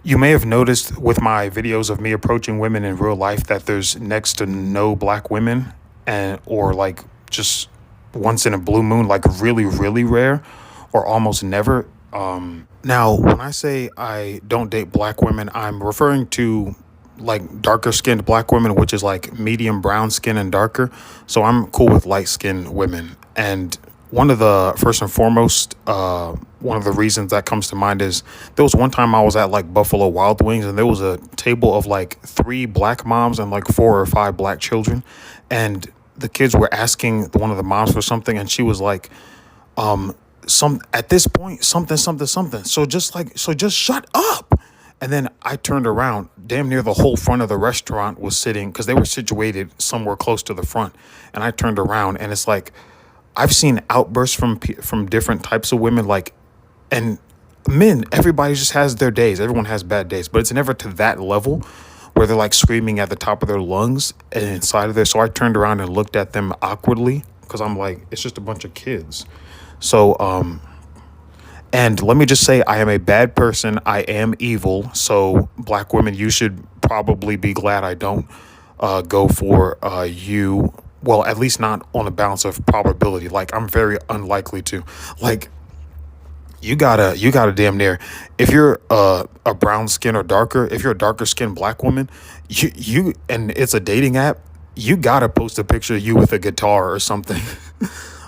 You may have noticed with my videos of me approaching women in real life that there's next to no black women, and or like just once in a blue moon, like really, really rare or almost never. Now, when I say I don't date black women, I'm referring to like darker skinned black women, which is like medium brown skin and darker. So I'm cool with light skinned women. And one of the first and foremost, one of the reasons that comes to mind is there was one time I was at like Buffalo Wild Wings, and there was a table of like three black moms and like four or five black children. And the kids were asking one of the moms for something, and she was like, some at this point something something something, so just shut up. And then I turned around, damn near the whole front of the restaurant was sitting, because they were situated somewhere close to the front. And I turned around, and it's like I've seen outbursts from different types of women, like, and men, everybody just has their days, everyone has bad days, but it's never to that level where they're like screaming at the top of their lungs and inside of there. So I turned around and looked at them awkwardly, because I'm like, it's just a bunch of kids. So, and let me just say, I am a bad person. I am evil. So, black women, you should probably be glad I don't go for you. Well, at least not on a balance of probability. Like, I'm very unlikely to. Like, you gotta damn near, if you're a brown skin or darker, if you're a darker skinned black woman, and it's a dating app, you gotta post a picture of you with a guitar or something.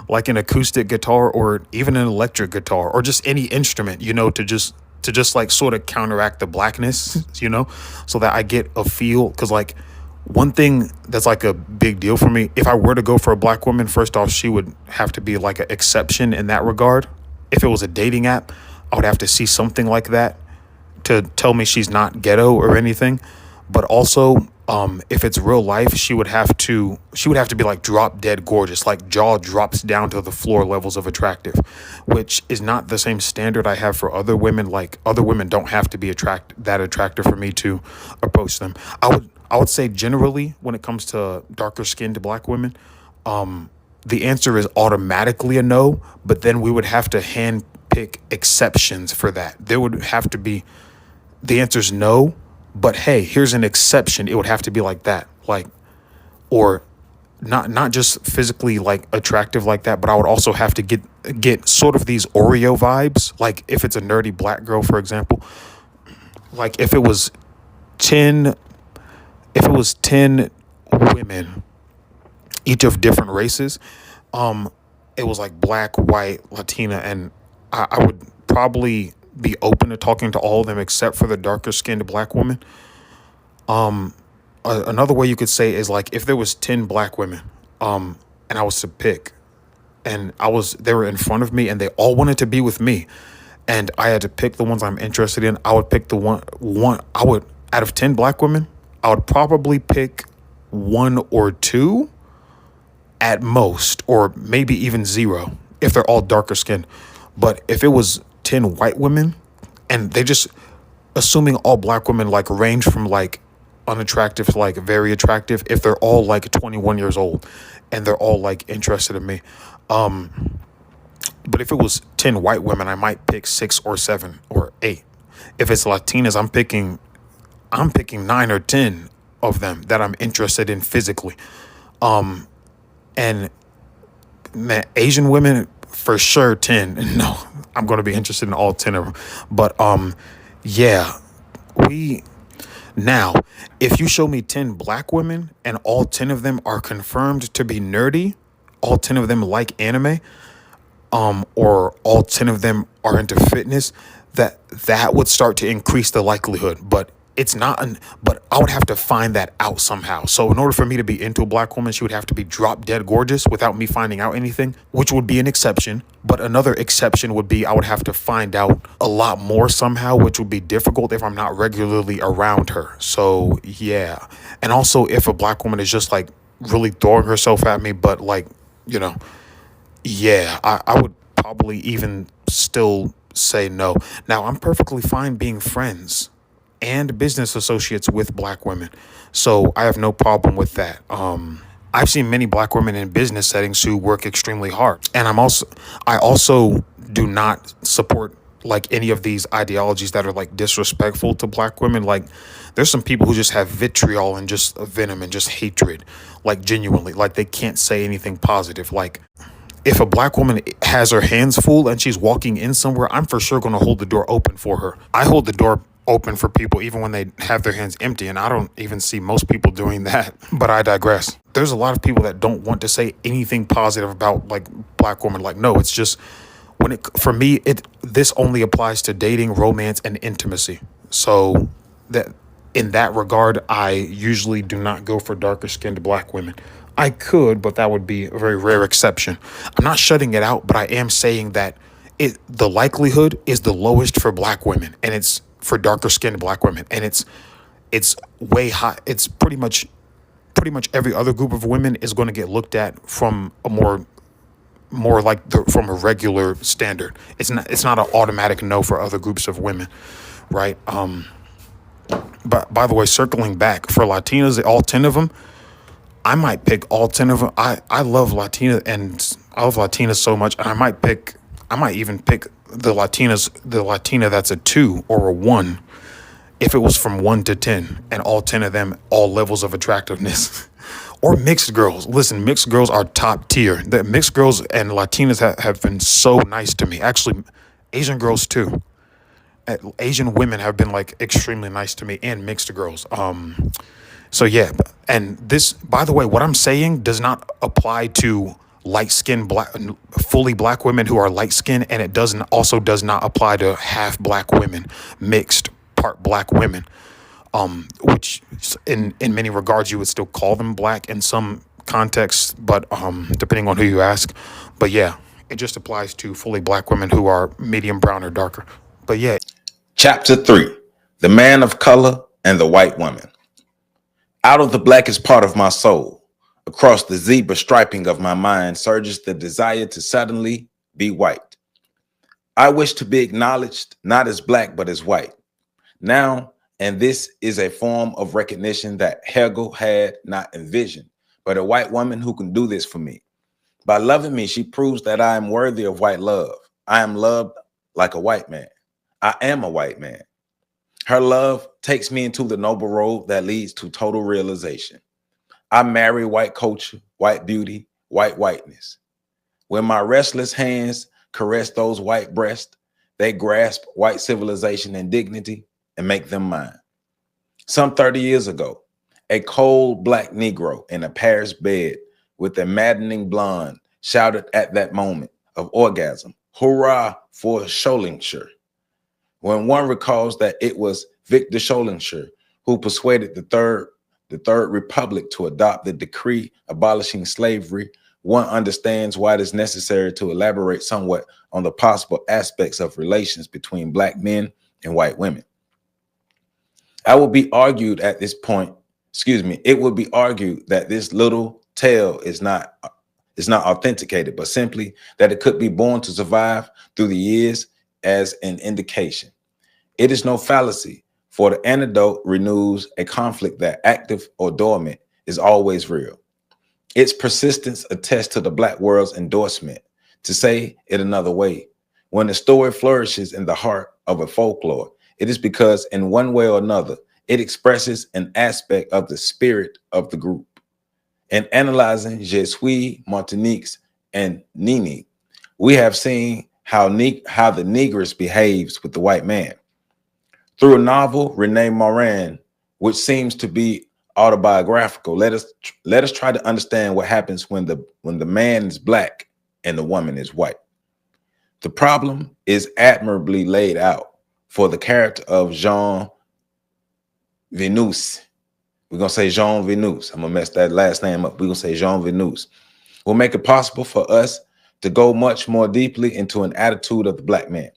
Like an acoustic guitar or even an electric guitar or just any instrument, to just like sort of counteract the blackness, so that I get a feel. Because like one thing that's like a big deal for me, if I were to go for a black woman, first off, she would have to be like an exception in that regard. If it was a dating app, I would have to see something like that to tell me she's not ghetto or anything. But also, if it's real life, she would have to be like drop dead gorgeous, like jaw drops down to the floor levels of attractive, which is not the same standard I have for other women. Like, other women don't have to be that attractive for me to approach them. I would say generally, when it comes to darker skinned black women, the answer is automatically a no, but then we would have to hand pick exceptions for that. There would have to be, the answer is no, but hey, here's an exception. It would have to be like that, like, or not just physically like attractive like that, but I would also have to get sort of these Oreo vibes. Like, if it's a nerdy black girl, for example, like if it was 10 women, each of different races, it was like black, white, Latina, and I would probably be open to talking to all of them except for the darker skinned black woman. Another way you could say is like, if there was 10 black women, and I was to pick, and they were in front of me and they all wanted to be with me, and I had to pick the ones I'm interested in, I would pick the one I would, out of 10 black women, I would probably pick one or two at most, or maybe even zero if they're all darker skinned. But if it was 10 white women, and they just, assuming all black women like range from like unattractive to like very attractive, if they're all like 21 years old and they're all like interested in me, but if it was 10 white women, I might pick 6 or 7 or 8. If it's Latinas, I'm picking 9 or 10 of them that I'm interested in physically. And man, Asian women, for sure 10. No, I'm going to be interested in all 10 of them. But yeah, now, if you show me 10 black women and all 10 of them are confirmed to be nerdy, all 10 of them like anime, or all 10 of them are into fitness, that would start to increase the likelihood. But it's not, but I would have to find that out somehow. So in order for me to be into a black woman, she would have to be drop dead gorgeous without me finding out anything, which would be an exception. But another exception would be I would have to find out a lot more somehow, which would be difficult if I'm not regularly around her. So yeah. And also, if a black woman is just like really throwing herself at me, but like, yeah, I would probably even still say no. Now, I'm perfectly fine being friends and business associates with black women, so I have no problem with that. I've seen many black women in business settings who work extremely hard, and I also do not support like any of these ideologies that are like disrespectful to black women. Like there's some people who just have vitriol and just venom and just hatred, like genuinely, like they can't say anything positive. Like if a black woman has her hands full and she's walking in somewhere, I'm for sure going to hold the door open for her. I hold the door open for people even when they have their hands empty, and I don't even see most people doing that. But I digress. There's a lot of people that don't want to say anything positive about like black women. Like, no, it's just when it, for me, this only applies to dating, romance, and intimacy. So that in that regard, I usually do not go for darker skinned black women. I could, but that would be a very rare exception. I'm not shutting it out, but I am saying that the likelihood is the lowest for black women, and it's for darker skinned black women, and it's way high. It's pretty much every other group of women is going to get looked at from a more like from a regular standard. It's not an automatic no for other groups of women, right? But by the way, circling back for Latinas, all 10 of them, I might pick all 10 of them. I love Latina, and I love Latinas so much. I might even pick the Latina that's a 2 or a 1 if it was from 1 to 10, and all 10 of them, all levels of attractiveness. Or mixed girls. Listen, mixed girls are top tier. The mixed girls and Latinas have been so nice to me. Actually, Asian girls too. Asian women have been like extremely nice to me, and mixed girls. So yeah, and this, by the way, what I'm saying does not apply to light-skinned fully black women who are light-skinned, and it does not apply to half black women, mixed part black women, which in many regards you would still call them black in some contexts, but depending on who you ask. But yeah, it just applies to fully black women who are medium brown or darker. But yeah. Chapter 3: The Man of Color and the White Woman. Out of the blackest part of my soul, across the zebra striping of my mind, surges the desire to suddenly be white. I wish to be acknowledged not as black, but as white. Now, and this is a form of recognition that Hegel had not envisioned, but a white woman who can do this for me. By loving me, she proves that I am worthy of white love. I am loved like a white man. I am a white man. Her love takes me into the noble road that leads to total realization. I marry white culture, white beauty, white whiteness. When my restless hands caress those white breasts, they grasp white civilization and dignity and make them mine. Some 30 years ago, a cold black Negro in a Paris bed with a maddening blonde shouted at that moment of orgasm, "Hurrah for Schollinger." When one recalls that it was Victor Schollinger who persuaded the Third Republic to adopt the decree abolishing slavery, one understands why it is necessary to elaborate somewhat on the possible aspects of relations between black men and white women. It would be argued that this little tale is not authenticated, but simply that it could be born to survive through the years as an indication. It is no fallacy, for the antidote renews a conflict that, active or dormant, is always real. Its persistence attests to the black world's endorsement. To say it another way, when a story flourishes in the heart of a folklore, it is because in one way or another, it expresses an aspect of the spirit of the group. In analyzing Je suis, Martinique's, and Nini, we have seen how the Negress behaves with the white man. Through a novel, Renee Morin, which seems to be autobiographical, let us try to understand what happens when the man is black and the woman is white. The problem is admirably laid out for the character of Jean Venus. We're going to say Jean Venus. I'm going to mess that last name up. We're going to say Jean Venus. Will make it possible for us to go much more deeply into an attitude of the black man.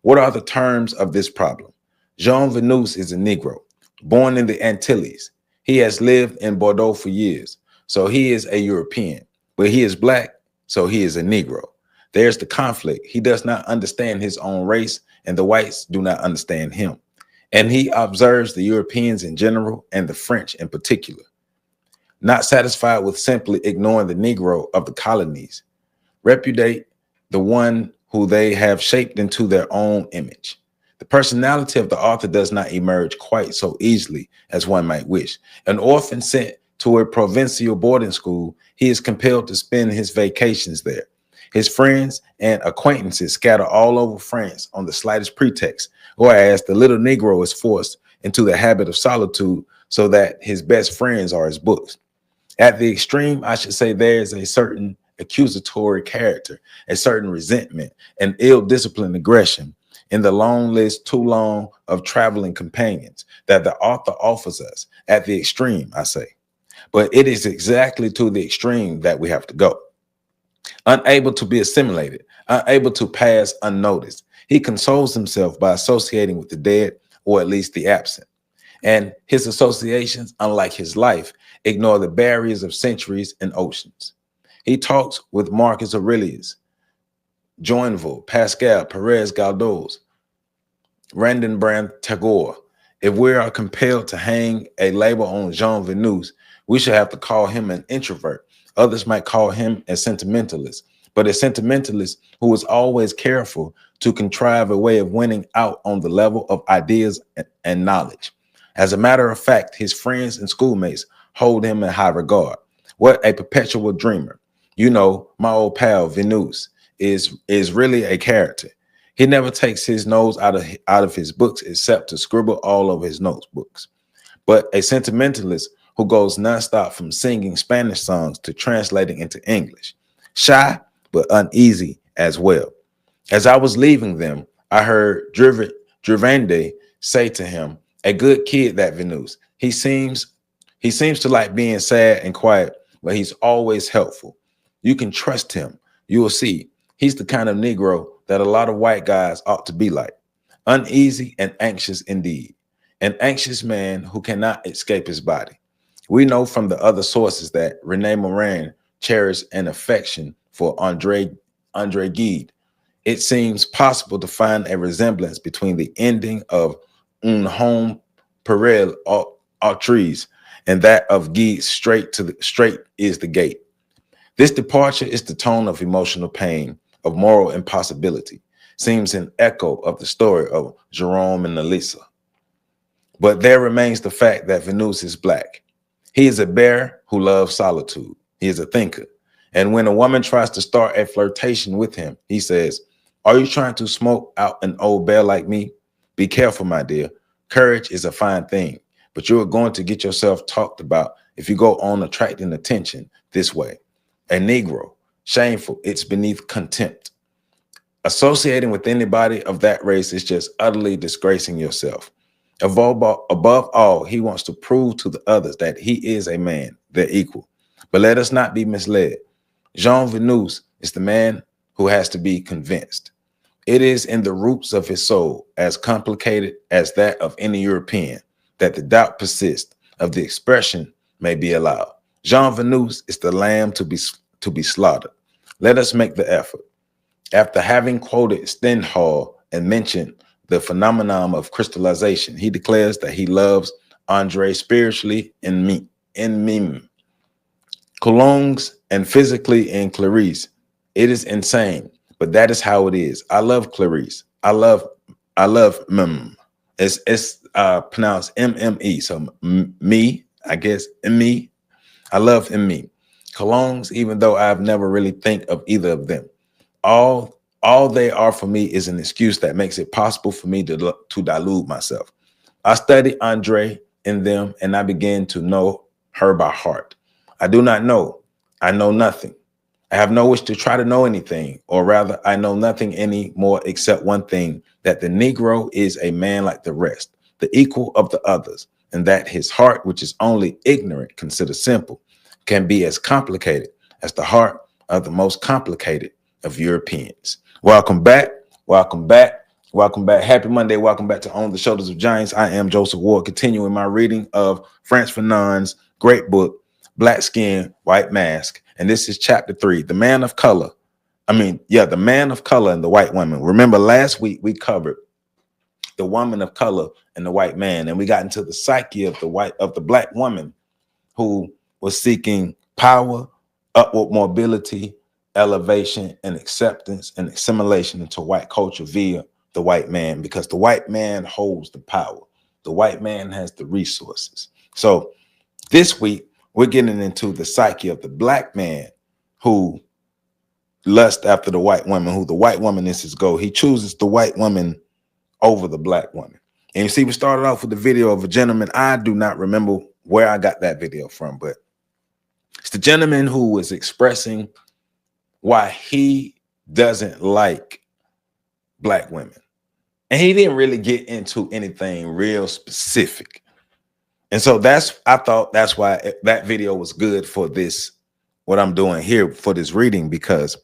What are the terms of this problem? Jean Venus is a Negro, born in the Antilles. He has lived in Bordeaux for years, so he is a European, but he is black, so he is a Negro. There's the conflict. He does not understand his own race, and the whites do not understand him. And he observes the Europeans in general and the French in particular. Not satisfied with simply ignoring the Negro of the colonies, repudiate the one who they have shaped into their own image. The personality of the author does not emerge quite so easily as one might wish. An orphan sent to a provincial boarding school, he is compelled to spend his vacations there. His friends and acquaintances scatter all over France on the slightest pretext, whereas the little Negro is forced into the habit of solitude so that his best friends are his books. At the extreme, I should say there is a certain accusatory character, a certain resentment, and ill-disciplined aggression in the long list, too long, of traveling companions that the author offers us. At the extreme, I say. But it is exactly to the extreme that we have to go. Unable to be assimilated, unable to pass unnoticed, he consoles himself by associating with the dead, or at least the absent. And his associations, unlike his life, ignore the barriers of centuries and oceans. He talks with Marcus Aurelius, Joinville, Pascal, Perez Galdós, Rabindranath Tagore. If we are compelled to hang a label on Jean Venus, we should have to call him an introvert. Others might call him a sentimentalist, but a sentimentalist who is always careful to contrive a way of winning out on the level of ideas and knowledge. As a matter of fact, his friends and schoolmates hold him in high regard. What a perpetual dreamer. You know, my old pal Venus is really a character. He never takes his nose out of his books except to scribble all over his notebooks. But a sentimentalist who goes nonstop from singing Spanish songs to translating into English. Shy, but uneasy as well. As I was leaving them, I heard Drivande say to him, "A good kid, that Venus. He seems to like being sad and quiet, but he's always helpful. You can trust him. You will see. He's the kind of Negro that a lot of white guys ought to be like. Uneasy and anxious indeed. An anxious man who cannot escape his body." We know from the other sources that Rene Morin cherished an affection for Andre Gide. It seems possible to find a resemblance between the ending of Un Homme Perel Autres and that of Gide. Straight is the gate. This departure is the tone of emotional pain, of moral impossibility, seems an echo of the story of Jerome and Elisa. But there remains the fact that Venus is black. He is a bear who loves solitude. He is a thinker. And when a woman tries to start a flirtation with him, he says, "Are you trying to smoke out an old bear like me? Be careful, my dear. Courage is a fine thing, but you are going to get yourself talked about if you go on attracting attention this way. A Negro, shameful, it's beneath contempt. Associating with anybody of that race is just utterly disgracing yourself. Above all, he wants to prove to the others that he is a man, their equal. But let us not be misled. Jean Venus is the man who has to be convinced. It is in the roots of his soul, as complicated as that of any European, that the doubt persists of the expression may be allowed. Jean Venus is the lamb to be slaughtered. Let us make the effort." After having quoted Stendhal and mentioned the phenomenon of crystallization, he declares that he loves Andre spiritually in meme, Coulonges, and physically in Clarice. It is insane, but that is how it is. I love Clarice. I love meme. It's pronounced MME. So me, I guess, me. I love me. Coulonges, even though I've never really think of either of them. All they are for me is an excuse that makes it possible for me to delude myself. I study Andre in them, and I begin to know her by heart. I do not know. I know nothing. I have no wish to try to know anything, or rather, I know nothing anymore except one thing, that the Negro is a man like the rest, the equal of the others, and that his heart, which is only ignorant, considered simple, can be as complicated as the heart of the most complicated of Europeans. Welcome back. Welcome back. Welcome back. Happy Monday. Welcome back to On the Shoulders of Giants. I am Joseph Ward, continuing my reading of Frantz Fanon's great book, Black Skin, White Mask. And this is chapter 3, the man of color. The man of color and the white woman. Remember last week we covered the woman of color and the white man, and we got into the psyche of the black woman who was seeking power, upward mobility, elevation and acceptance and assimilation into white culture via the white man, because the white man holds the power. The white man has the resources. So this week, we're getting into the psyche of the black man who lusts after the white woman, who the white woman is his goal. He chooses the white woman over the black woman. And you see, we started off with the video of a gentleman. I do not remember where I got that video from, but it's the gentleman who was expressing why he doesn't like black women. And he didn't really get into anything real specific. And so I thought that's why that video was good for this, what I'm doing here for this reading, because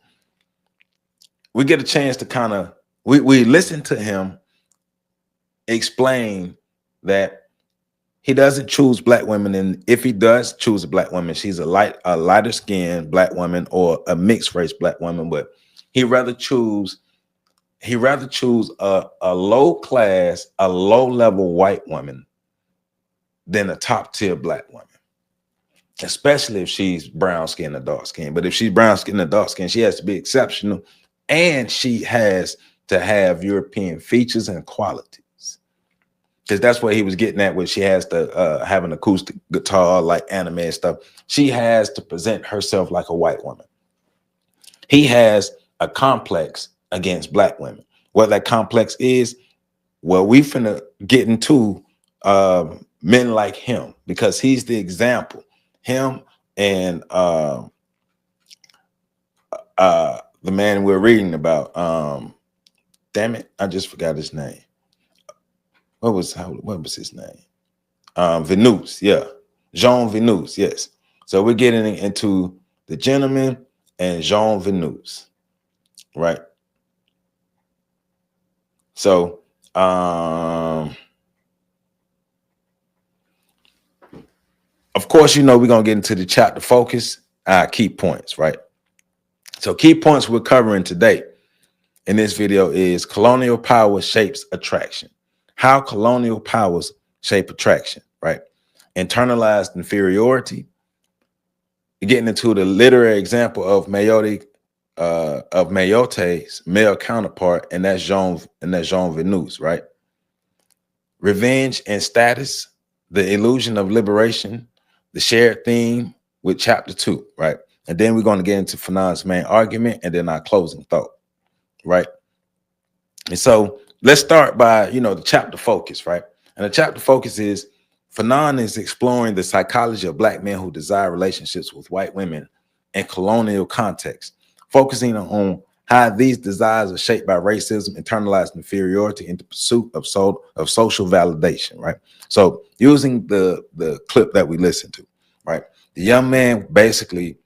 we get a chance to kind of, we listen to him explain that he doesn't choose black women, and if he does choose a black woman, she's a lighter skinned black woman or a mixed race black woman, but he rather choose a low class, a low level white woman than a top tier black woman, especially if she's brown skin or dark skin. But if she's brown skin or dark skin, she has to be exceptional, and she has to have European features and qualities. Because that's what he was getting at, where she has to have an acoustic guitar like anime and stuff. She has to present herself like a white woman. He has a complex against black women. What that complex is, well, we finna get into men like him, because he's the example. Him and the man we're reading about. Damn it, I just forgot his name. What was his name? Venus, yeah. Jean Venus, yes. So we're getting into the gentleman and Jean Venus, right? So of course, you know, we're gonna get into the chapter focus, key points, right? So key points we're covering today in this video is colonial power shapes attraction. How colonial powers shape attraction, right? Internalized inferiority. You're getting into the literary example of Mayote's male counterpart, and that's Jean Venus, right? Revenge and status, the illusion of liberation, the shared theme with chapter 2, right? And then we're going to get into Fanon's main argument and then our closing thought, right? And so let's start by, the chapter focus, right? And the chapter focus is Fanon is exploring the psychology of black men who desire relationships with white women in colonial context, focusing on how these desires are shaped by racism, internalized inferiority, and the pursuit of social validation, right? So using the clip that we listened to, right? The young man basically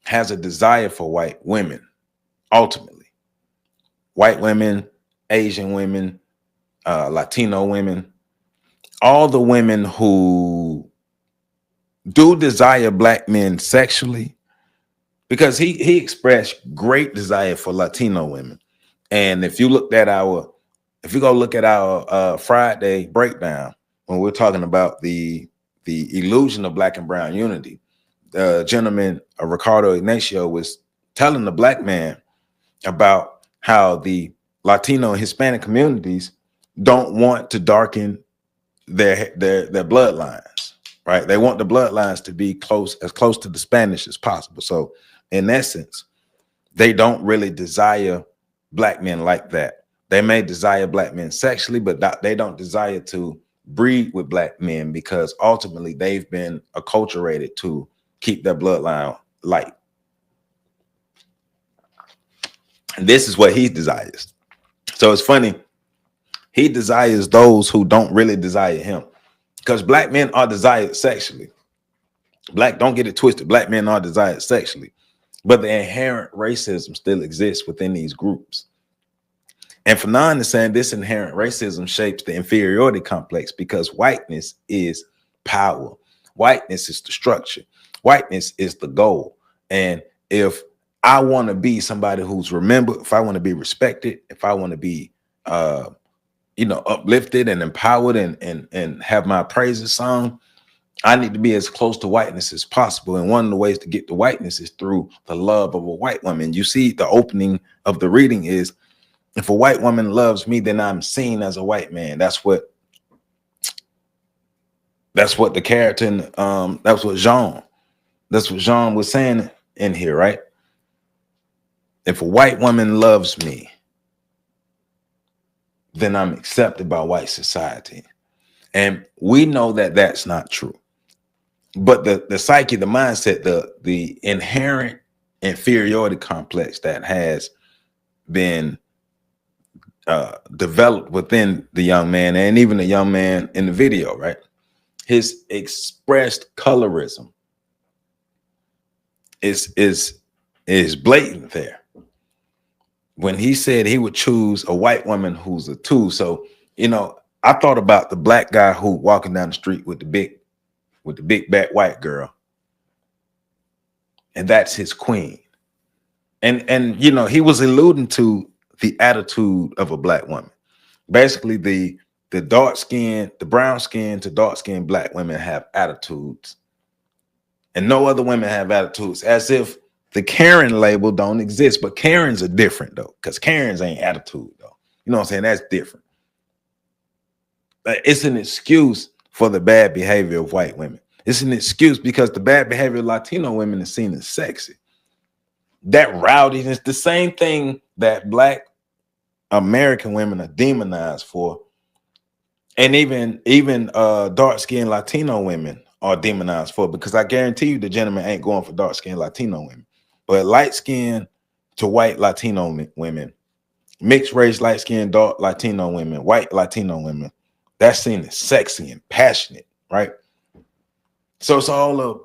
has a desire for white women, ultimately. White women, Asian women, Latino women, all the women who do desire black men sexually, because he expressed great desire for Latino women. And if you go look at our Friday breakdown, when we're talking about the illusion of black and brown unity, the gentleman, Ricardo Ignacio, was telling the black man about how the Latino and Hispanic communities don't want to darken their bloodlines, right? They want the bloodlines to be as close to the Spanish as possible. So in essence, they don't really desire black men like that. They may desire black men sexually, but they don't desire to breed with black men, because ultimately they've been acculturated to keep their bloodline light. And this is what he desires. So it's funny. He desires those who don't really desire him, because black men are desired sexually. Don't get it twisted. Black men are desired sexually, but the inherent racism still exists within these groups. And Fanon is saying this inherent racism shapes the inferiority complex, because whiteness is power. Whiteness is the structure. Whiteness is the goal. And if I want to be somebody who's remembered, if I want to be respected, if I want to be uplifted and empowered and have my praises sung, I need to be as close to whiteness as possible. And one of the ways to get to whiteness is through the love of a white woman. You see, the opening of the reading is, if a white woman loves me, then I'm seen as a white man. That's what the character in, that's what Jean was saying in here, right? If a white woman loves me, then I'm accepted by white society. And we know that that's not true. But the psyche, the mindset, the inherent inferiority complex that has been developed within the young man, and even the young man in the video, right? His expressed colorism is blatant there. When he said he would choose a white woman who's a 2. So, I thought about the black guy who walking down the street with the big back white girl, and that's his queen. And he was alluding to the attitude of a black woman. Basically, the dark skin, the brown skin to dark skin black women have attitudes, and no other women have attitudes, as if the Karen label don't exist. But Karens are different though, because Karens ain't attitude though. You know what I'm saying? That's different. It's an excuse for the bad behavior of white women. It's an excuse because the bad behavior of Latino women is seen as sexy. That rowdiness, the same thing that black American women are demonized for, and even dark-skinned Latino women are demonized for, because I guarantee you the gentleman ain't going for dark-skinned Latino women. But light-skinned to white Latino women, mixed race, light-skinned, dark Latino women, white Latino women, that's seen as sexy and passionate, right? So it's all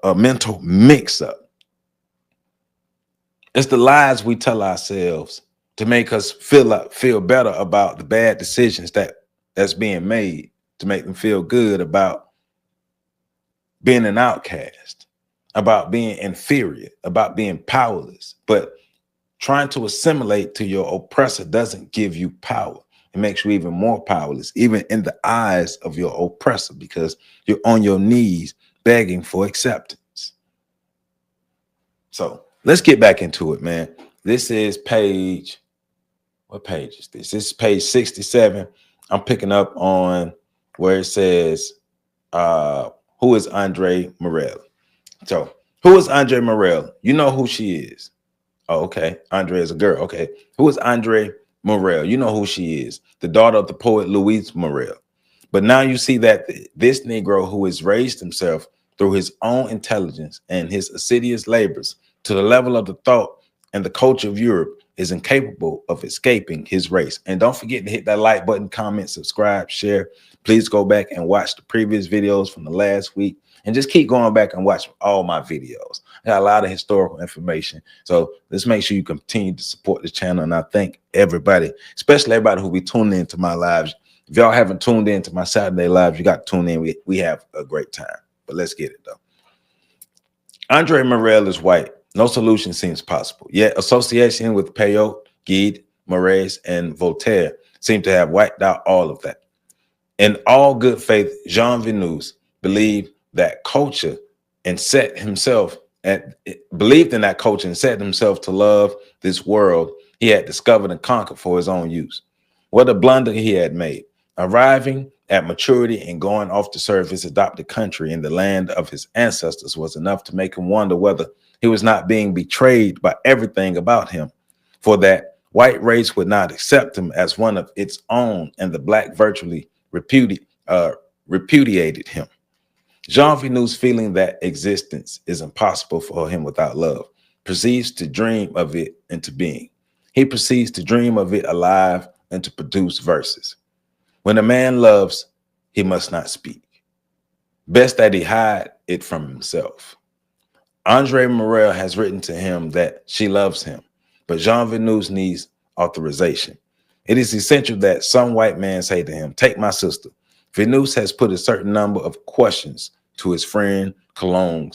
a mental mix-up. It's the lies we tell ourselves to make us feel better about the bad decisions that's being made, to make them feel good about being an outcast, about being inferior, about being powerless. But trying to assimilate to your oppressor doesn't give you power. It makes you even more powerless, even in the eyes of your oppressor, because you're on your knees begging for acceptance. So let's get back into it, man. This is what page is this? This is page 67. I'm picking up on where it says, who is Andre Morel? So who is Andre Morel? You know who she is. Oh, okay. Andre is a girl. Okay. Who is Andre Morel? You know who she is. The daughter of the poet Louis Morel. But now you see that this Negro, who has raised himself through his own intelligence and his assiduous labors to the level of the thought and the culture of Europe, is incapable of escaping his race. And don't forget to hit that like button, comment, subscribe, share. Please go back and watch the previous videos from the last week, and just keep going back and watch all my videos. I got a lot of historical information. So let's make sure you continue to support the channel. And I thank everybody, especially everybody who be tuning into my lives. If y'all haven't tuned into my Saturday lives, you got to tune in. We have a great time. But let's get it, though. Andre Morel is white. No solution seems possible. Yet association with Peyote, Guide, Moraes, and Voltaire seem to have wiped out all of that. In all good faith, Jean Venus believed that culture and believed in that culture and set himself to love this world he had discovered and conquered for his own use. What a blunder he had made. Arriving at maturity and going off to serve his adopted country in the land of his ancestors was enough to make him wonder whether he was not being betrayed by everything about him, for that white race would not accept him as one of its own, and the black virtually repudiated him. Jean Venus, feeling that existence is impossible for him without love, proceeds to dream of it into being. He proceeds to dream of it alive and to produce verses. When a man loves, he must not speak. Best that he hide it from himself. Andre Morel has written to him that she loves him, but Jean Venus needs authorization. It is essential that some white man say to him, "Take my sister." Venus has put a certain number of questions to his friend Cologne.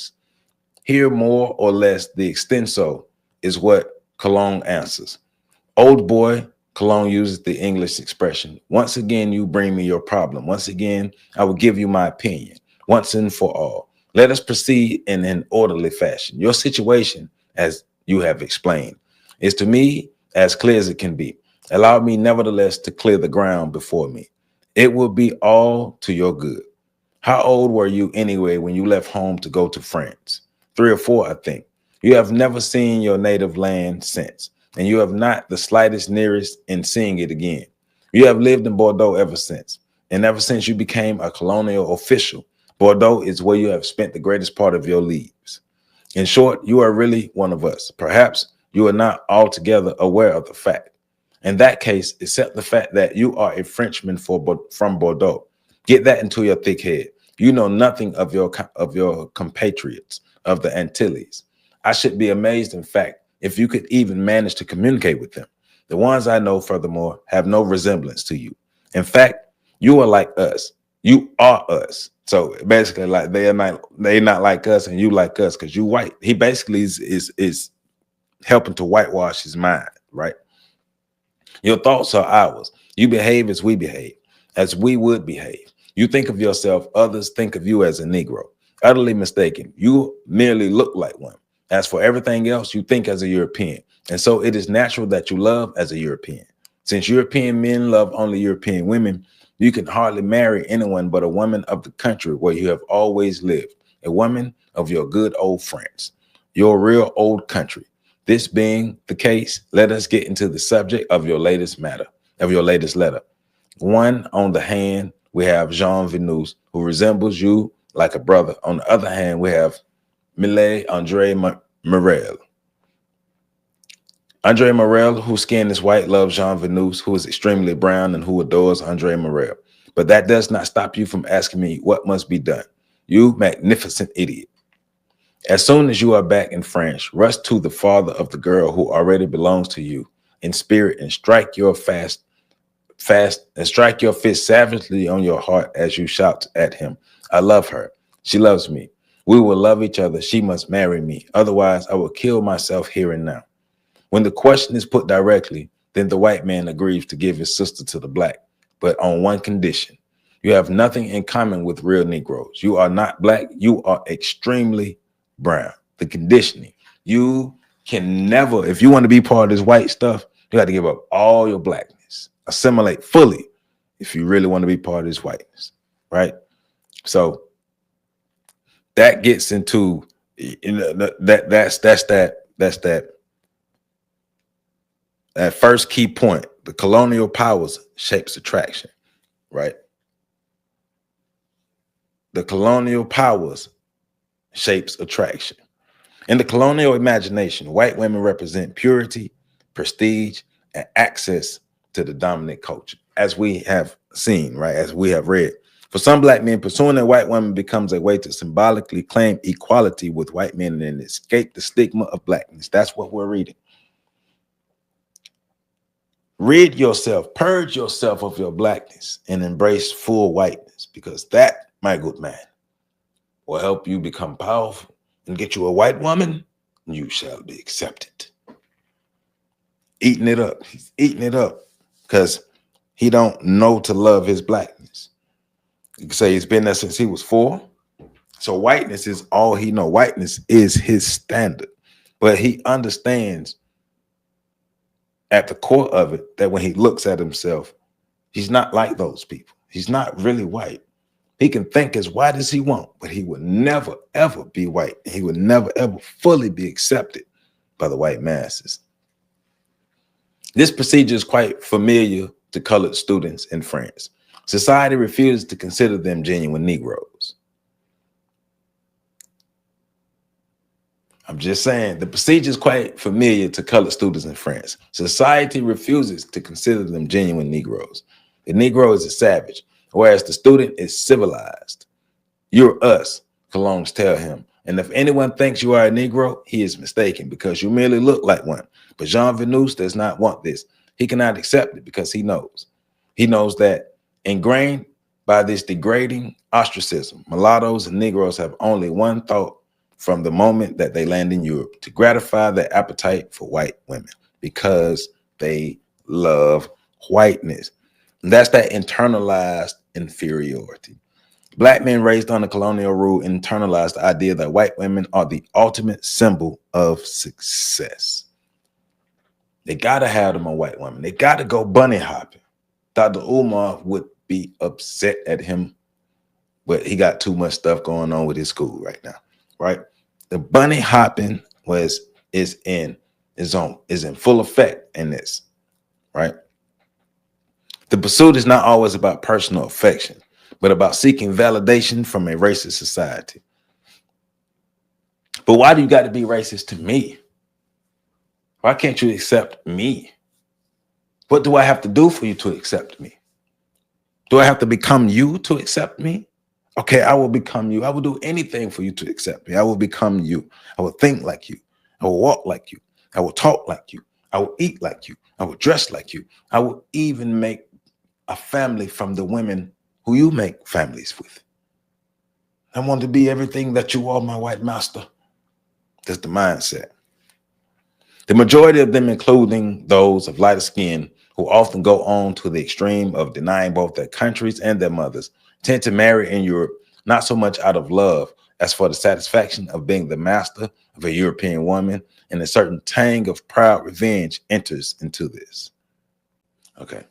Here, more or less, the extenso is what Cologne answers. Old boy, Cologne uses the English expression, "Once again, you bring me your problem. Once again, I will give you my opinion. once and for all. Let us proceed in an orderly fashion. Your situation, as you have explained, is to me as clear as it can be. Allow me, nevertheless, to clear the ground before me. It will be all to your good. How old were you anyway when you left home to go to France? 3 or 4, I think. You have never seen your native land since, and you have not the slightest nearest in seeing it again. You have lived in Bordeaux ever since, and ever since you became a colonial official, Bordeaux is where you have spent the greatest part of your lives. In short, you are really one of us. Perhaps you are not altogether aware of the fact. In that case, accept the fact that you are a Frenchman from Bordeaux. Get that into your thick head. You know nothing of your compatriots of the Antilles. I should be amazed, in fact, if you could even manage to communicate with them. The ones I know, furthermore, have no resemblance to you. In fact, you are like us. You are us. So basically, like they're not like us, and you like us because you white. He basically is helping to whitewash his mind, right? Your thoughts are ours. You behave as we behave, as we would behave. You think of yourself, others think of you as a Negro. Utterly mistaken. You merely look like one. As for everything else, you think as a European. And so it is natural that you love as a European. Since European men love only European women, you can hardly marry anyone but a woman of the country where you have always lived, a woman of your good old France, your real old country. This being the case, let us get into the subject of your latest letter. One, on the hand, we have Jean Venus, who resembles you like a brother. On the other hand, we have Millet Andre Morel. Andre Morel, whose skin is white, loves Jean Venus, who is extremely brown and who adores Andre Morel. But that does not stop you from asking me what must be done. You magnificent idiot. As soon as you are back in France, rush to the father of the girl who already belongs to you in spirit and strike your fist savagely on your heart as you shout at him. I love her. She loves me. We will love each other. She must marry me. Otherwise, I will kill myself here and now. When the question is put directly, then the white man agrees to give his sister to the black, but on one condition. You have nothing in common with real Negroes. You are not black. You are extremely brown. The conditioning. You can never, if you want to be part of this white stuff, you got to give up all your blackness. Assimilate fully if you really want to be part of this whiteness, right? So that gets into, that first key point. The colonial powers shapes attraction, right? The colonial powers shapes attraction. In the colonial imagination, white women represent purity, prestige, and access to the dominant culture, as we have seen, right? As we have read. For some black men, pursuing a white woman becomes a way to symbolically claim equality with white men and escape the stigma of blackness. That's what we're reading. Rid yourself, purge yourself of your blackness and embrace full whiteness, because that, my good man, will help you become powerful and get you a white woman, and you shall be accepted. Eating it up. He's eating it up because he don't know to love his blackness. You can say he's been there since he was 4. So whiteness is all he know. Whiteness is his standard. But he understands at the core of it that when he looks at himself, he's not like those people. He's not really white. He can think as white as he wants, but he would never, ever be white. He would never, ever fully be accepted by the white masses. This procedure is quite familiar to colored students in France. Society refuses to consider them genuine Negroes. I'm just saying, the procedure is quite familiar to colored students in France. Society refuses to consider them genuine Negroes. The Negro is a savage, whereas the student is civilized. You're us, colognes tell him. And if anyone thinks you are a Negro, he is mistaken because you merely look like one. But Jean Venus does not want this. He cannot accept it because he knows. He knows that ingrained by this degrading ostracism, mulattoes and Negroes have only one thought from the moment that they land in Europe: to gratify their appetite for white women because they love whiteness. And that's that internalized inferiority. Black men raised under colonial rule internalized the idea that white women are the ultimate symbol of success. They got to have them a white woman. They got to go bunny hopping. Dr. Umar would be upset at him, but he got too much stuff going on with his school right now, right? The bunny hopping is in full effect in this, right? The pursuit is not always about personal affection, but about seeking validation from a racist society. But why do you got to be racist to me? Why can't you accept me? What do I have to do for you to accept me? Do I have to become you to accept me? Okay, I will become you. I will do anything for you to accept me. I will become you. I will think like you. I will walk like you. I will talk like you. I will eat like you. I will dress like you. I will even make a family from the women who you make families with. I want to be everything that you are, my white master. That's the mindset. The majority of them, including those of lighter skin, who often go on to the extreme of denying both their countries and their mothers, tend to marry in Europe, not so much out of love as for the satisfaction of being the master of a European woman, and a certain tang of proud revenge enters into this. Okay.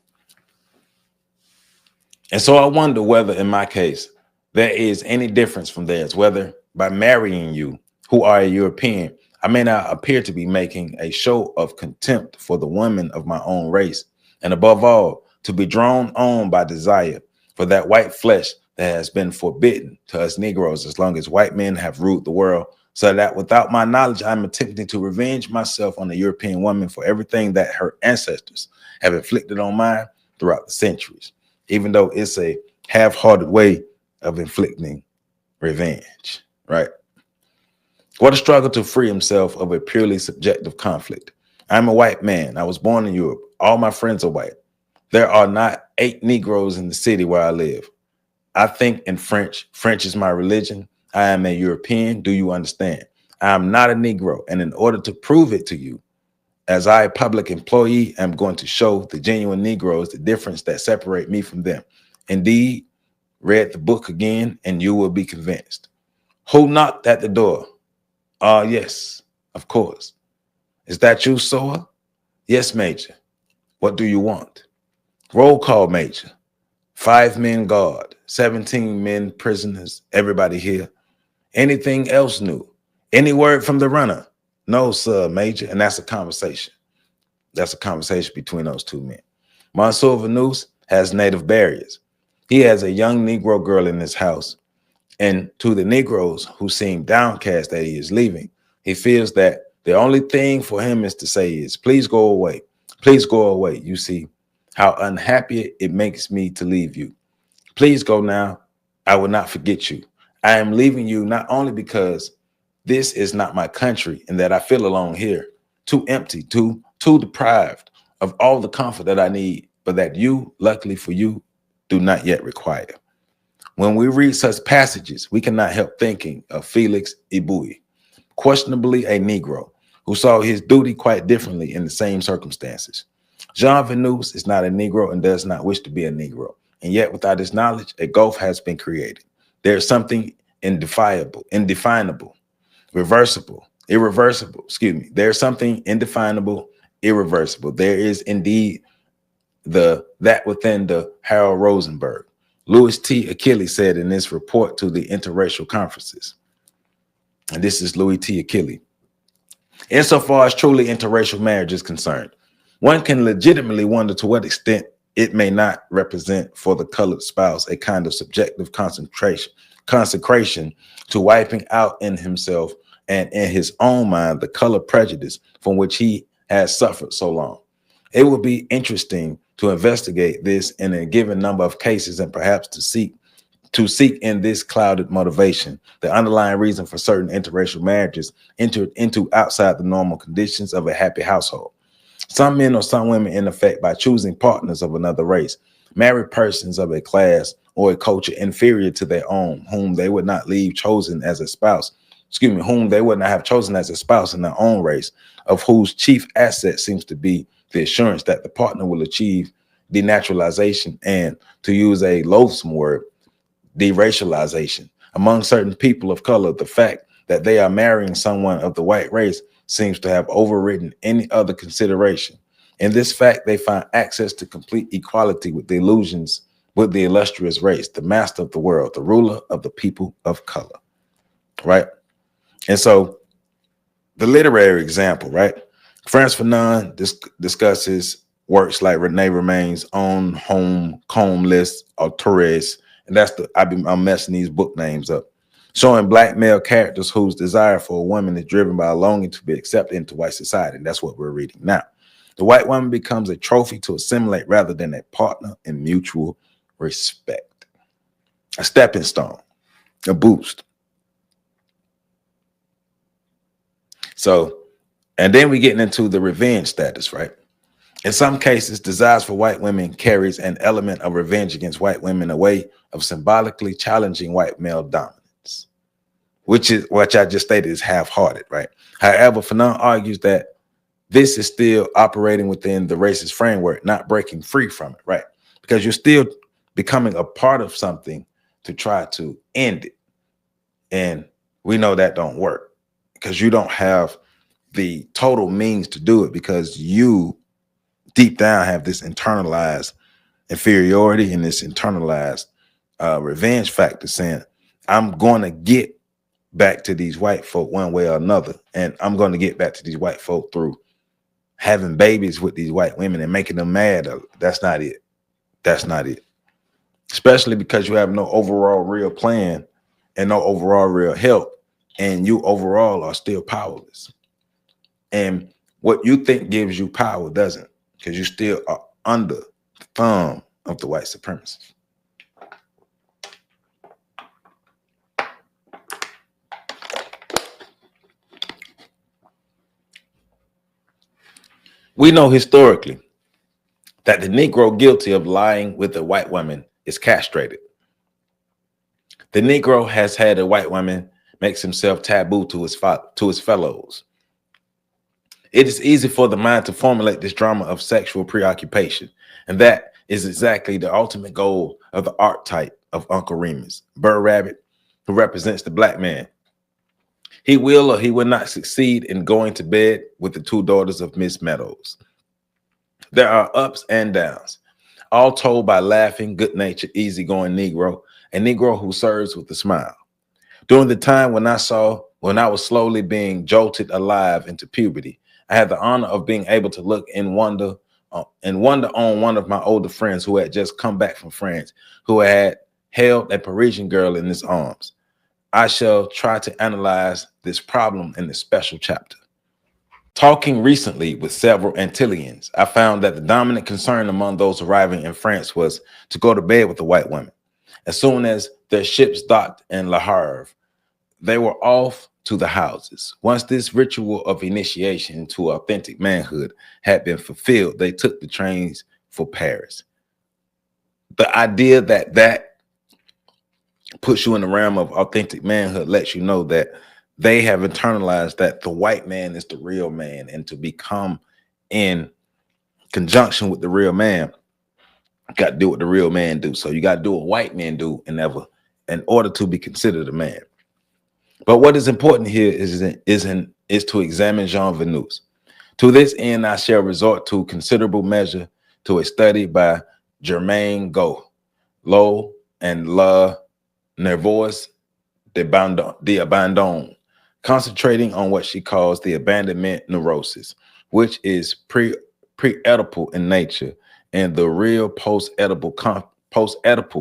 And so I wonder whether, in my case, there is any difference from theirs, whether by marrying you, who are a European, I may not appear to be making a show of contempt for the women of my own race, and above all, to be drawn on by desire for that white flesh that has been forbidden to us Negroes as long as white men have ruled the world, so that without my knowledge, I'm attempting to revenge myself on the European woman for everything that her ancestors have inflicted on mine throughout the centuries, even though it's a half-hearted way of inflicting revenge, right? What a struggle to free himself of a purely subjective conflict. I'm a white man. I was born in Europe. All my friends are white. There are not 8 Negroes in the city where I live. I think in French. French is my religion. I am a European. Do you understand? I am not a Negro. And in order to prove it to you, as I, a public employee, am going to show the genuine Negroes the difference that separate me from them. Indeed, read the book again and you will be convinced. Who knocked at the door? Yes, of course. Is that you, Soa? Yes, Major. What do you want? Roll call, Major. 5 men guard, 17 men prisoners, everybody here. Anything else new? Any word from the runner? No, sir, Major. And that's a conversation. That's a conversation between those 2 men. Monsieur Venus has native barriers. He has a young Negro girl in his house. And to the Negroes who seem downcast that he is leaving, he feels that the only thing for him is to say is, please go away. Please go away. You see how unhappy it makes me to leave you. Please go now. I will not forget you. I am leaving you not only because this is not my country and that I feel alone here, too empty, too deprived of all the comfort that I need, but that you, luckily for you, do not yet require. When we read such passages, we cannot help thinking of Felix Ibui, questionably a Negro, who saw his duty quite differently in the same circumstances. Jean Venus is not a Negro and does not wish to be a Negro. And yet, without his knowledge, a gulf has been created. There is something indefinable, irreversible. There's something indefinable, irreversible. There is indeed that within the Harold Rosenberg. Louis T. Achille said in this report to the interracial conferences, and this is Louis T. Achille, insofar as truly interracial marriage is concerned, one can legitimately wonder to what extent it may not represent for the colored spouse a kind of subjective consecration to wiping out in himself and in his own mind the color prejudice from which he has suffered so long. It would be interesting to investigate this in a given number of cases and perhaps to seek in this clouded motivation the underlying reason for certain interracial marriages entered into outside the normal conditions of a happy household. Some men or some women, in effect, by choosing partners of another race, marry persons of a class or a culture inferior to their own, whom they would not have chosen as a spouse in their own race, of whose chief asset seems to be the assurance that the partner will achieve denaturalization and, to use a loathsome word, deracialization. Among certain people of color, the fact that they are marrying someone of the white race seems to have overridden any other consideration. In this fact, they find access to complete equality with the illusions, with the illustrious race, the master of the world, the ruler of the people of color, right? And so the literary example, right? Frantz Fanon discusses works like Rene Remain's Own Home, Combs, or Torres, and I'm messing these book names up, showing black male characters whose desire for a woman is driven by a longing to be accepted into white society. And that's what we're reading now. The white woman becomes a trophy to assimilate rather than a partner in mutual respect, a stepping stone, a boost. So, and then we getting into the revenge status, right? In some cases, desires for white women carries an element of revenge against white women, a way of symbolically challenging white male dominance, which I just stated is half-hearted, right? However, Fanon argues that this is still operating within the racist framework, not breaking free from it, right? Because you're still becoming a part of something to try to end it. And we know that don't work because you don't have the total means to do it, because you deep down have this internalized inferiority and this internalized revenge factor saying, I'm going to get back to these white folk one way or another. And I'm going to get back to these white folk through having babies with these white women and making them mad. That's not it. That's not it. Especially because you have no overall real plan and no overall real help. And you overall are still powerless. And what you think gives you power doesn't, because you still are under the thumb of the white supremacists. We know historically that the Negro guilty of lying with a white woman is castrated. The Negro has had a white woman makes himself taboo to his fellows. It is easy for the mind to formulate this drama of sexual preoccupation, and that is exactly the ultimate goal of the archetype of Uncle Remus, Burr Rabbit, who represents the black man. He will or he will not succeed in going to bed with the two daughters of Miss Meadows. There are ups and downs, all told by laughing, good-natured, easygoing Negro, a Negro who serves with a smile. During the time when I was slowly being jolted alive into puberty, I had the honor of being able to look in wonder on one of my older friends who had just come back from France, who had held a Parisian girl in his arms. I shall try to analyze this problem in this special chapter. Talking recently with several Antillians, I found that the dominant concern among those arriving in France was to go to bed with a white woman. As soon as their ships docked in Le Havre, they were off to the houses. Once this ritual of initiation into authentic manhood had been fulfilled, they took the trains for Paris. The idea that puts you in the realm of authentic manhood lets you know that they have internalized that the white man is the real man, and to become in conjunction with the real man, you got to do what the real man do. So you got to do what white men do in order to be considered a man. But what is important here is to examine Jean Venus. To this end, I shall resort to considerable measure to a study by Germaine Go, Lo, and La Nervoise d'Abandon, concentrating on what she calls the abandonment neurosis, which is pre-Oedipal in nature, and the real post-Oedipal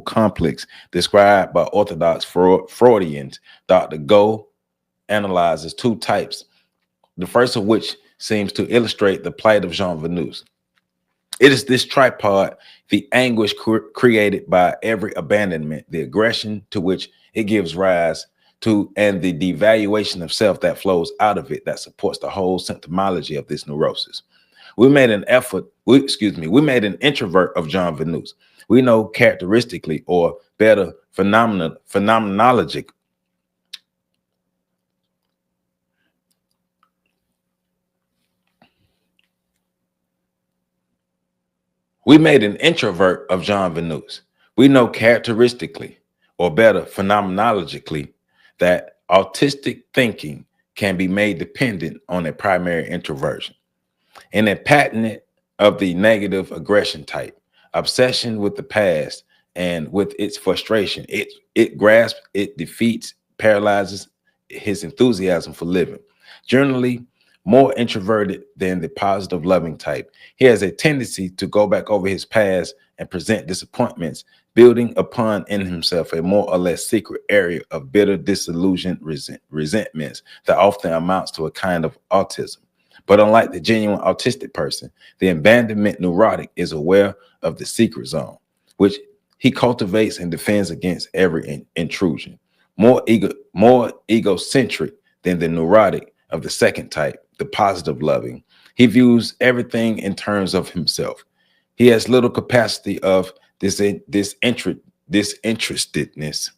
complex described by Orthodox Freudians. Dr. Go analyzes two types, the first of which seems to illustrate the plight of Jean Venus. It is this tripod, the anguish created by every abandonment, the aggression to which it gives rise to, and the devaluation of self that flows out of it, that supports the whole symptomology of this neurosis. We made an introvert of Jean Venus. We know characteristically, or better, phenomenologic. We made an introvert of Jean Venus. We know characteristically, or better, phenomenologically, that autistic thinking can be made dependent on a primary introversion. And a patent of the negative aggression type, obsession with the past and with its frustration. It grasps, it defeats, paralyzes his enthusiasm for living. Generally, more introverted than the positive loving type, he has a tendency to go back over his past and present disappointments, building upon in himself a more or less secret area of bitter, disillusioned resentments that often amounts to a kind of autism. But unlike the genuine autistic person, the abandonment neurotic is aware of the secret zone, which he cultivates and defends against every intrusion. More egocentric than the neurotic of the second type, the positive loving, he views everything in terms of himself. He has little capacity of disinterestedness.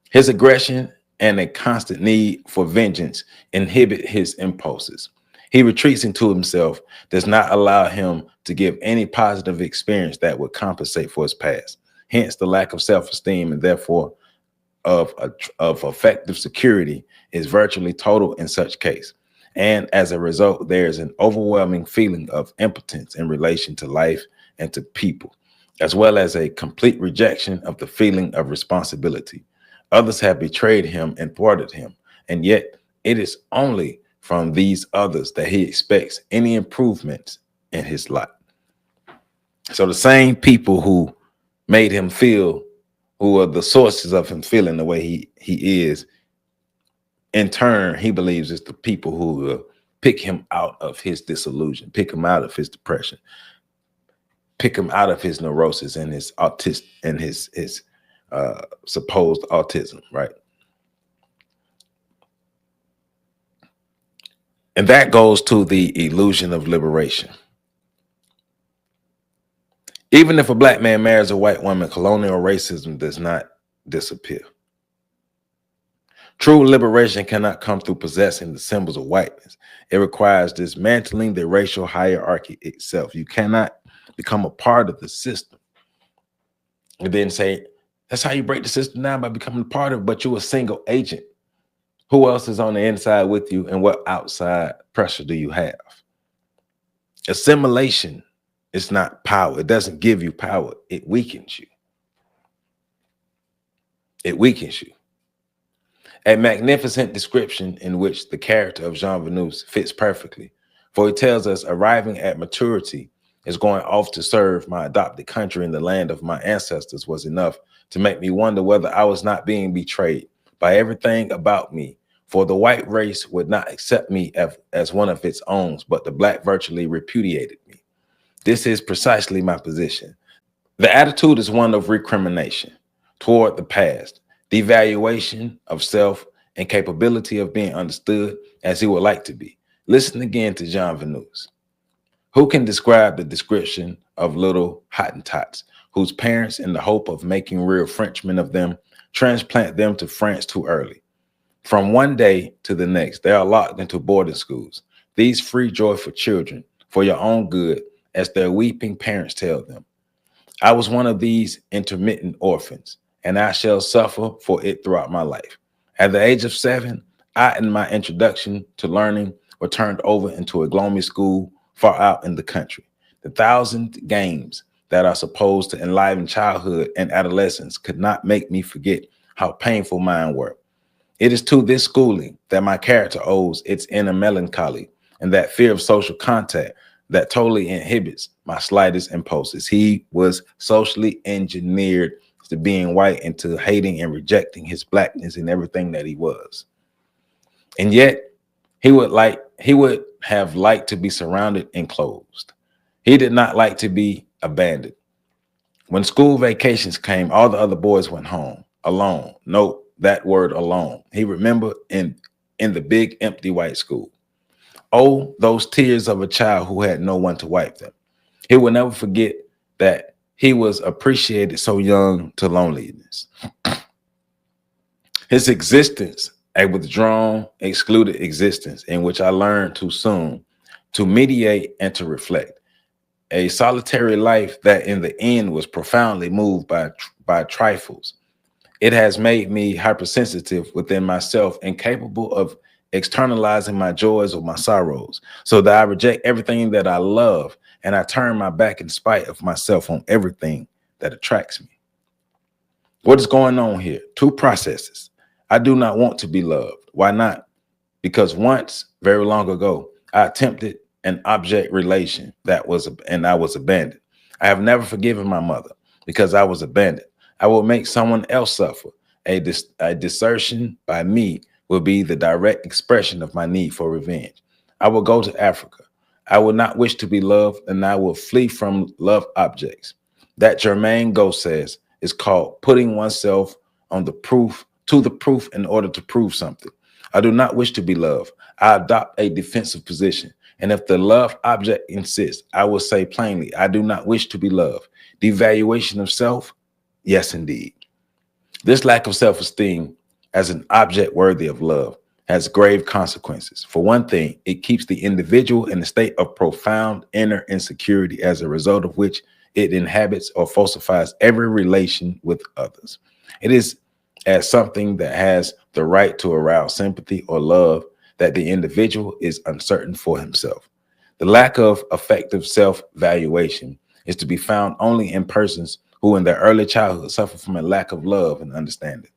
His aggression and a constant need for vengeance inhibit his impulses. He retreats into himself, does not allow him to give any positive experience that would compensate for his past. Hence, the lack of self-esteem and therefore of effective security is virtually total in such case. And as a result, there is an overwhelming feeling of impotence in relation to life and to people, as well as a complete rejection of the feeling of responsibility. Others have betrayed him and thwarted him, and yet it is only from these others that he expects any improvements in his life. So the same people who made him feel, who are the sources of him feeling the way he is, in turn, he believes it's the people who will pick him out of his disillusion, pick him out of his depression, pick him out of his neurosis and his autism and his supposed autism, right? And that goes to the illusion of liberation. Even if a black man marries a white woman, colonial racism does not disappear. True liberation cannot come through possessing the symbols of whiteness. It requires dismantling the racial hierarchy itself. You cannot become a part of the system and then say, that's how you break the system down, by becoming a part of it, but you're a single agent. Who else is on the inside with you, and what outside pressure do you have? Assimilation is not power. It doesn't give you power. It weakens you. It weakens you. A magnificent description in which the character of Jean Venus fits perfectly, for he tells us arriving at maturity is going off to serve my adopted country in the land of my ancestors was enough to make me wonder whether I was not being betrayed by everything about me. For the white race would not accept me as one of its own, but the black virtually repudiated me. This is precisely my position. The attitude is one of recrimination toward the past, devaluation of self, and capability of being understood as he would like to be. Listen again to Jean Venus. Who can describe the description of little Hottentots whose parents, in the hope of making real Frenchmen of them, transplant them to France too early? From one day to the next, they are locked into boarding schools. These free joyful children, for your own good, as their weeping parents tell them. I was one of these intermittent orphans, and I shall suffer for it throughout my life. At the age of 7, I, in my introduction to learning, were turned over into a gloomy school far out in the country. The 1,000 games that are supposed to enliven childhood and adolescence could not make me forget how painful mine were. It is to this schooling that my character owes its inner melancholy and that fear of social contact that totally inhibits my slightest impulses. He was socially engineered to being white and to hating and rejecting his blackness and everything that he was. And yet he would have liked to be surrounded and closed. He did not like to be abandoned. When school vacations came, all the other boys went home alone. Note that word, alone. He remembered in the big empty white school. Oh, those tears of a child who had no one to wipe them. He will never forget that he was appreciated so young to loneliness. His existence, a withdrawn, excluded existence in which I learned too soon to mediate and to reflect. A solitary life that in the end was profoundly moved by trifles It has made me hypersensitive within myself and capable of externalizing my joys or my sorrows, so that I reject everything that I love and I turn my back in spite of myself on everything that attracts me. What is going on here? Two processes. I do not want to be loved. Why not? Because once, very long ago, I attempted an object relation and I was abandoned. I have never forgiven my mother because I was abandoned. I will make someone else suffer. A desertion by me will be the direct expression of my need for revenge. I will go to Africa. I will not wish to be loved, and I will flee from love objects. That Jermaine Go says is called putting oneself on the proof to the proof in order to prove something. I do not wish to be loved. I adopt a defensive position. And if the love object insists, I will say plainly, I do not wish to be loved. Devaluation of self? Yes, indeed. This lack of self-esteem as an object worthy of love has grave consequences. For one thing, it keeps the individual in a state of profound inner insecurity, as a result of which it inhabits or falsifies every relation with others. It is as something that has the right to arouse sympathy or love that the individual is uncertain for himself. The lack of effective self-valuation is to be found only in persons who in their early childhood suffer from a lack of love and understanding.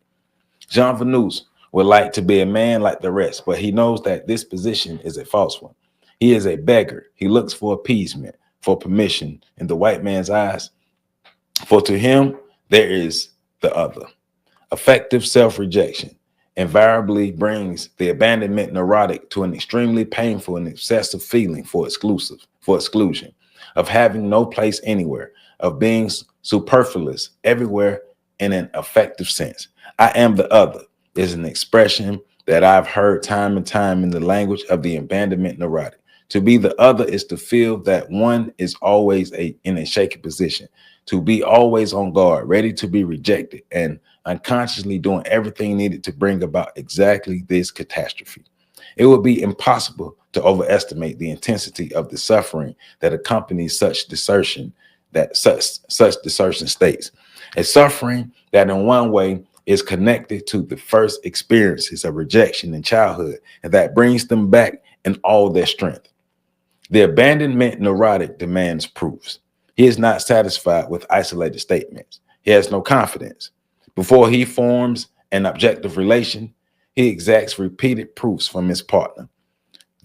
Jean Venus would like to be a man like the rest, but he knows that this position is a false one. He is a beggar. He looks for appeasement, for permission in the white man's eyes. For to him, there is the other. Effective self-rejection invariably brings the abandonment neurotic to an extremely painful and excessive feeling for exclusion, of having no place anywhere, of being superfluous everywhere in an effective sense. I am the other is an expression that I've heard time and time in the language of the abandonment neurotic. To be the other is to feel that one is always in a shaky position, to be always on guard, ready to be rejected, and unconsciously doing everything needed to bring about exactly this catastrophe. It would be impossible to overestimate the intensity of the suffering that accompanies such desertion, such desertion states. A suffering that in one way is connected to the first experiences of rejection in childhood, and that brings them back in all their strength. The abandonment neurotic demands proofs. He is not satisfied with isolated statements. He has no confidence. Before he forms an objective relation, he exacts repeated proofs from his partner.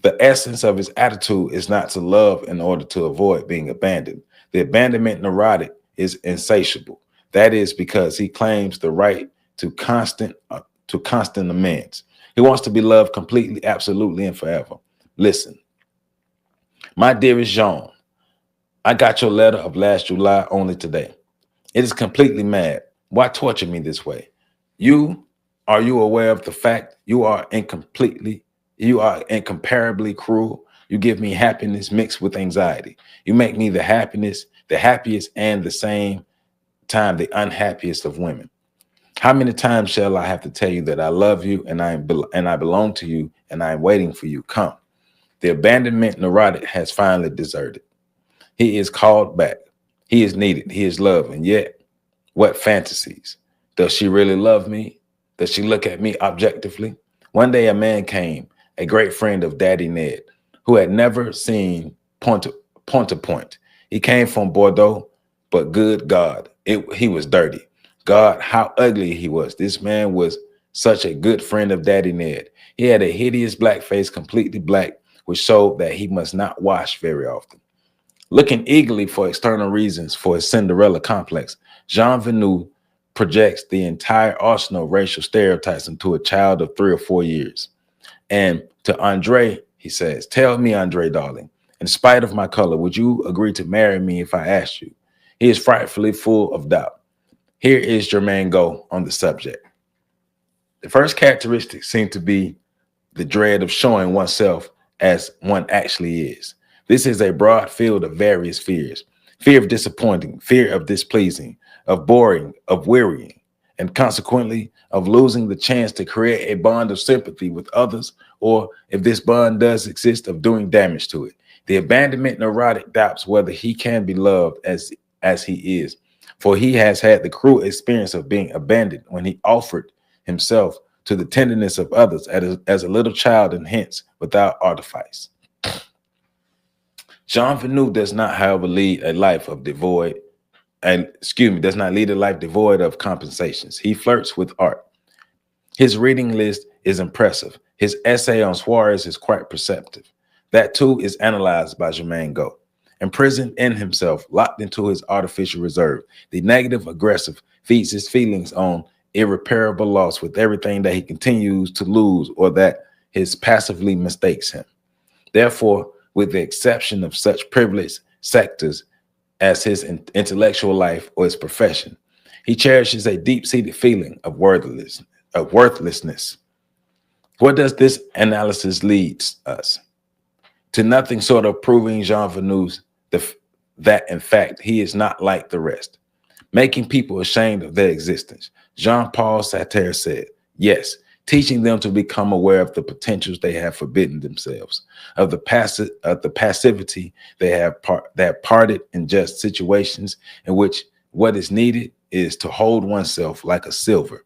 The essence of his attitude is not to love in order to avoid being abandoned. The abandonment neurotic is insatiable. That is because he claims the right to constant amends. He wants to be loved completely, absolutely, and forever. Listen, my dearest Jean, I got your letter of last July only today. It is completely mad. Why torture me this way? Are you aware of the fact you are incomparably cruel? You give me happiness mixed with anxiety. You make me the happiest, and the same time the unhappiest of women. How many times shall I have to tell you that I love you and I belong to you and I am waiting for you? Come. The abandonment neurotic has finally deserted. He is called back. He is needed. He is loved. And yet, what fantasies? Does she really love me? Does she look at me objectively? One day a man came, a great friend of Daddy Ned, who had never seen point to point. He came from Bordeaux, but good God, he was dirty. God, how ugly he was. This man was such a good friend of Daddy Ned. He had a hideous black face, completely black, which showed that he must not wash very often. Looking eagerly for external reasons for his Cinderella complex, Jean Venus projects the entire arsenal of racial stereotypes into a child of 3 or 4 years. And to Andre, he says, tell me, Andre, darling, in spite of my color, would you agree to marry me if I asked you? He is frightfully full of doubt. Here is Jermaine Go on the subject. The first characteristic seems to be the dread of showing oneself as one actually is. This is a broad field of various fears. Fear of disappointing, fear of displeasing, of boring, of wearying, and consequently of losing the chance to create a bond of sympathy with others, or if this bond does exist, of doing damage to it. The abandonment neurotic doubts whether he can be loved as he is. For he has had the cruel experience of being abandoned when he offered himself to the tenderness of others as a little child, and hence without artifice. Jean Venu does not, however, lead a life of devoid, and does not lead a life devoid of compensations. He flirts with art. His reading list is impressive. His essay on Suarez is quite perceptive. That too is analyzed by Germain Go. Imprisoned in himself, locked into his artificial reserve, the negative aggressive feeds his feelings on irreparable loss with everything that he continues to lose or that his passively mistakes him. Therefore, with the exception of such privileged sectors as his intellectual life or his profession, he cherishes a deep-seated feeling of worthlessness. What does this analysis lead us? To nothing short of proving Jean Venu's that, in fact, he is not like the rest, making people ashamed of their existence. Jean-Paul Sartre said, yes, teaching them to become aware of the potentials they have forbidden themselves, of the passivity they have parted in just situations in which what is needed is to hold oneself like a silver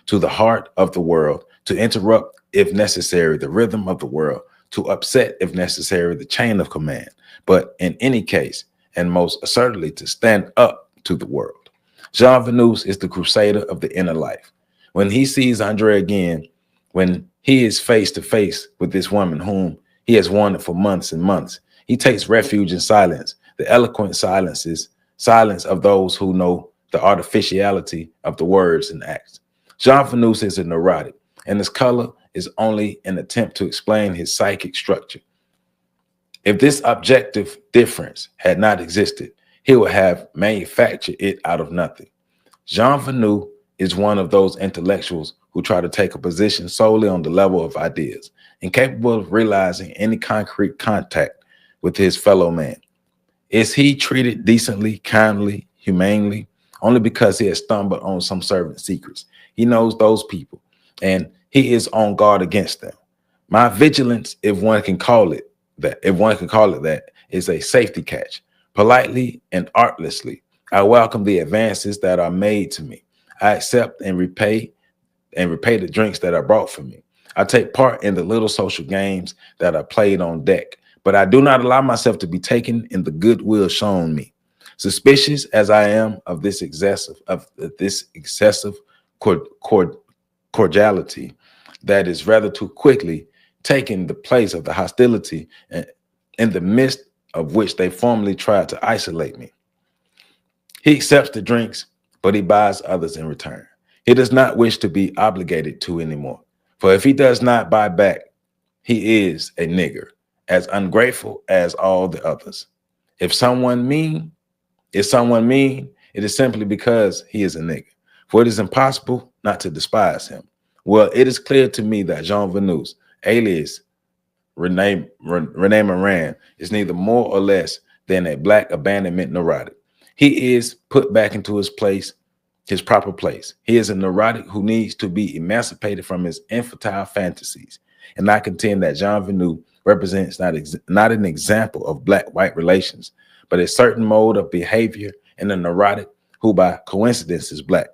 to the heart of the world, to interrupt, if necessary, the rhythm of the world, to upset, if necessary, the chain of command, but in any case, and most assertively, to stand up to the world. Jean Venus is the crusader of the inner life. When he sees Andre again, when he is face to face with this woman whom he has wanted for months and months, he takes refuge in silence, the eloquent silence of those who know the artificiality of the words and acts. Jean Venus is a neurotic, and his color is only an attempt to explain his psychic structure. If this objective difference had not existed, he would have manufactured it out of nothing. Jean Venu is one of those intellectuals who try to take a position solely on the level of ideas, incapable of realizing any concrete contact with his fellow man. Is he treated decently, kindly, humanely, only because he has stumbled on some servant secrets? He knows those people, and he is on guard against them. My vigilance, if one can call it that, is a safety catch. Politely and artlessly, I welcome the advances that are made to me. I accept and repay the drinks that are brought for me. I take part in the little social games that are played on deck, but I do not allow myself to be taken in the goodwill shown me. Suspicious as I am of this excessive cordiality that is rather too quickly taking the place of the hostility in the midst of which they formerly tried to isolate me. He accepts the drinks, but he buys others in return. He does not wish to be obligated to anymore. For if he does not buy back, he is a nigger, as ungrateful as all the others. If someone mean, it is simply because he is a nigger. For it is impossible not to despise him. Well, it is clear to me that Jean Venus, alias Rene Moran, is neither more or less than a black abandonment neurotic. He is put back into his place, his proper place. He is a neurotic who needs to be emancipated from his infantile fantasies. And I contend that Jean Venus represents not an example of black-white relations, but a certain mode of behavior in a neurotic who by coincidence is black.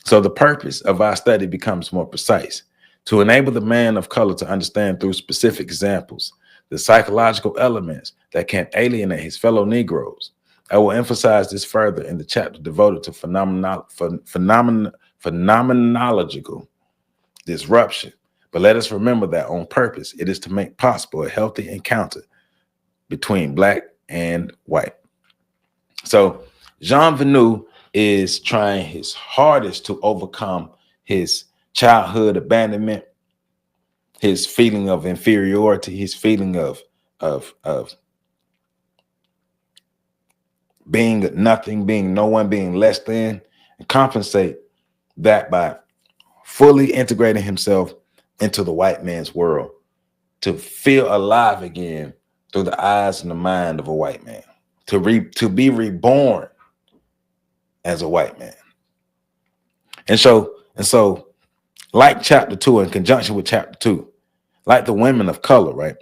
So the purpose of our study becomes more precise, to enable the man of color to understand through specific examples the psychological elements that can alienate his fellow Negroes. I will emphasize this further in the chapter devoted to phenomenological disruption. But let us remember that on purpose, it is to make possible a healthy encounter between black and white. So Jean Venu is trying his hardest to overcome his childhood abandonment, his feeling of inferiority, his feeling of being nothing, being no one, being less than, and compensate that by fully integrating himself into the white man's world to feel alive again through the eyes and the mind of a white man, to be reborn as a white man. And so, like chapter 2, in conjunction with chapter 2, like the women of color, right?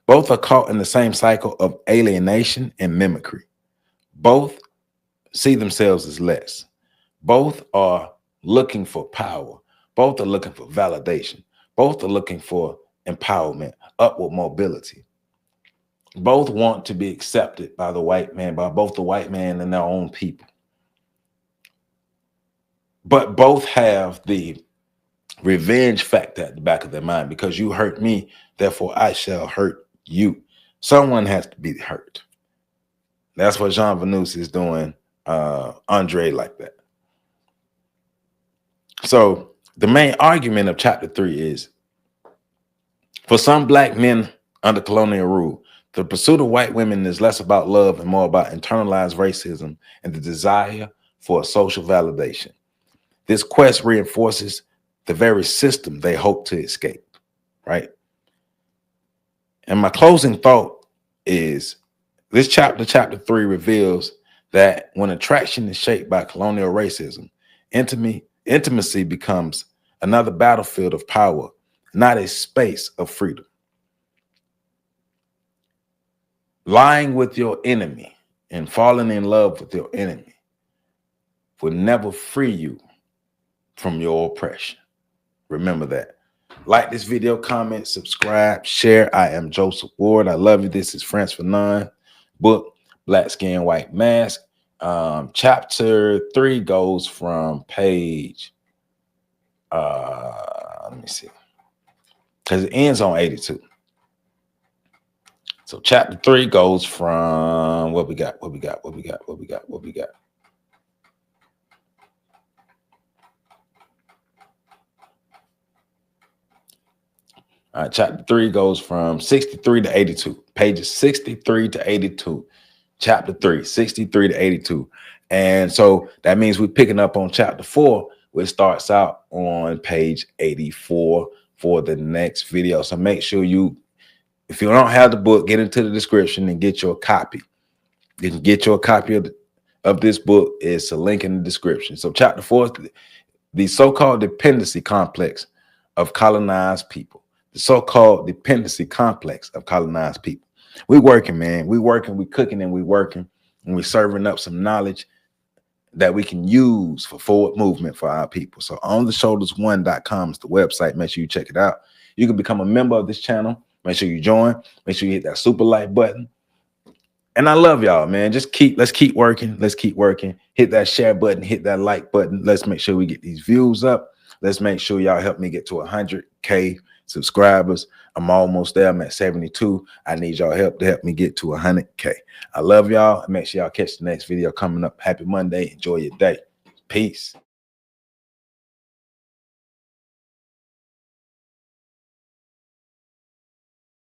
Both are caught in the same cycle of alienation and mimicry. Both see themselves as less. Both are looking for power. Both are looking for validation. Both are looking for empowerment, upward mobility. Both want to be accepted by the white man, by both the white man and their own people. But both have the revenge factor at the back of their mind. Because you hurt me, therefore I shall hurt you. Someone has to be hurt. That's what Jean Venus is doing Andre like that. So the main argument of chapter 3 is, for some black men under colonial rule, the pursuit of white women is less about love and more about internalized racism and the desire for social validation. This quest reinforces the very system they hope to escape, right? And my closing thought is, this chapter 3, reveals that when attraction is shaped by colonial racism, intimacy becomes another battlefield of power, not a space of freedom. Lying with your enemy and falling in love with your enemy will never free you from your oppression. Remember that. Like this video, comment, subscribe, share. I am Joseph Ward. I love you. This is France Fanon, book Black Skin, White Mask. Chapter 3 goes from page, let me see, because it ends on 82. So chapter 3 goes from what we got. All right, chapter 3 goes from 63 to 82, pages 63 to 82. Chapter 3, 63 to 82. And so that means we're picking up on chapter 4, which starts out on page 84 for the next video. So make sure you, if you don't have the book, get into the description and get your copy. You can get your copy of this book. It's a link in the description. So chapter 4 is the so-called dependency complex of colonized people. The so-called dependency complex of colonized people. We working, man. We working, we cooking, and we working, and we serving up some knowledge that we can use for forward movement for our people. So ontheshoulders1.com is the website. Make sure you check it out. You can become a member of this channel. Make sure you join. Make sure you hit that super like button. And I love y'all, man. Let's keep working. Let's keep working. Hit that share button, hit that like button. Let's make sure we get these views up. Let's make sure y'all help me get to 100K subscribers. I'm almost there. I'm at 72. I need y'all help to help me get to 100K. I love y'all. Make sure y'all catch the next video coming up. Happy Monday. Enjoy your day. Peace.